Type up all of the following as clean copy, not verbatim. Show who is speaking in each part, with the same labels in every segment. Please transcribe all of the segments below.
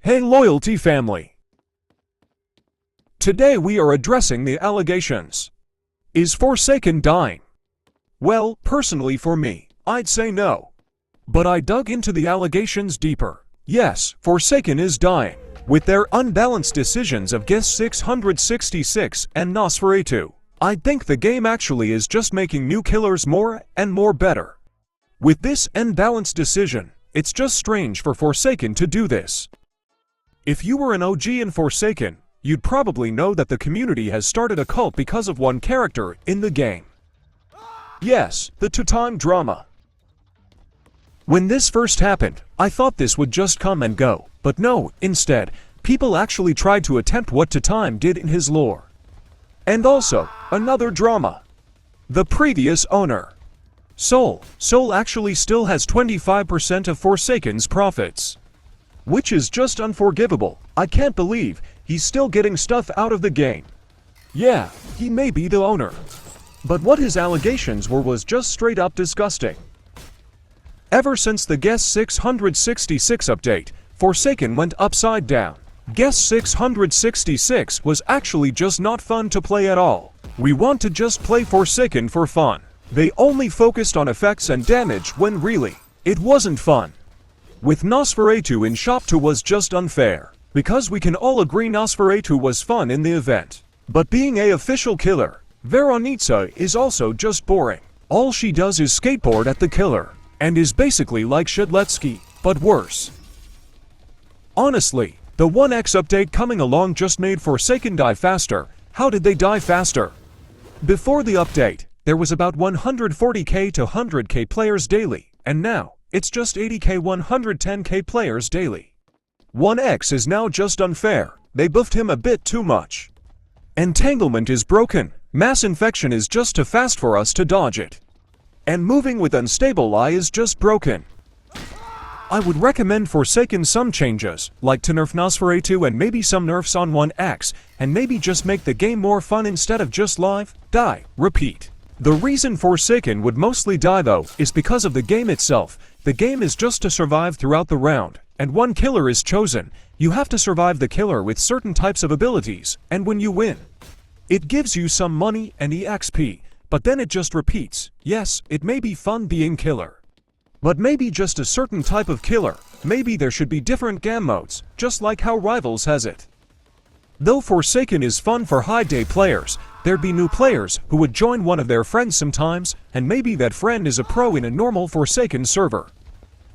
Speaker 1: Hey Loyalty family! Today we are addressing the allegations. Is Forsaken dying? Well, personally for me, I'd say no. But I dug into the allegations deeper. Yes, Forsaken is dying. With their unbalanced decisions of Guest 666 and Nosferatu, I think the game actually is just making new killers more and more better. With this unbalanced decision, it's just strange for Forsaken to do this. If you were an OG in Forsaken, you'd probably know that the community has started a cult because of one character in the game. Yes, the two-time drama. When this first happened, I thought this would just come and go, but no, instead, people actually tried to attempt what two-time did in his lore. And also, another drama. The previous owner, Soul actually still has 25% of Forsaken's profits. Which is just unforgivable. I can't believe he's still getting stuff out of the game. Yeah, he may be the owner. But what his allegations were was just straight up disgusting. Ever since the Guest 666 update, Forsaken went upside down. Guest 666 was actually just not fun to play at all. We want to just play Forsaken for fun. They only focused on effects and damage when really, it wasn't fun. With Nosferatu in Shop 2 was just unfair, because we can all agree Nosferatu was fun in the event. But being a official killer, Veronica is also just boring. All she does is skateboard at the killer, and is basically like Shedletsky, but worse. Honestly, the 1x update coming along just made Forsaken die faster. How did they die faster? Before the update, there was about 140k to 100k players daily, and now, it's just 80k 110k players daily. 1x is now just unfair. They buffed him a bit too much. Entanglement is broken. Mass infection is just too fast for us to dodge it. And moving with unstable eye is just broken. I would recommend Forsaken some changes, like to nerf Nosferatu and maybe some nerfs on 1x, and maybe just make the game more fun instead of just live, die, repeat. The reason Forsaken would mostly die though, is because of the game itself. The game is just to survive throughout the round, and one killer is chosen. You have to survive the killer with certain types of abilities, and when you win, it gives you some money and EXP, but then it just repeats. Yes, it may be fun being killer, but maybe just a certain type of killer. Maybe there should be different game modes, just like how Rivals has it. Though Forsaken is fun for high day players, there'd be new players who would join one of their friends sometimes, and maybe that friend is a pro in a normal Forsaken server.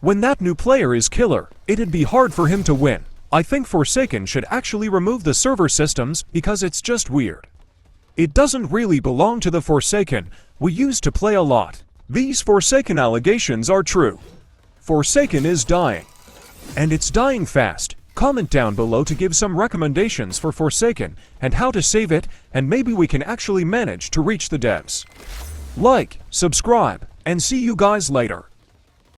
Speaker 1: When that new player is killer, it'd be hard for him to win. I think Forsaken should actually remove the server systems because it's just weird. It doesn't really belong to the Forsaken we used to play a lot. These Forsaken allegations are true. Forsaken is dying. And it's dying fast. Comment down below to give some recommendations for Forsaken and how to save it, and maybe we can actually manage to reach the devs. Like, subscribe, and see you guys later.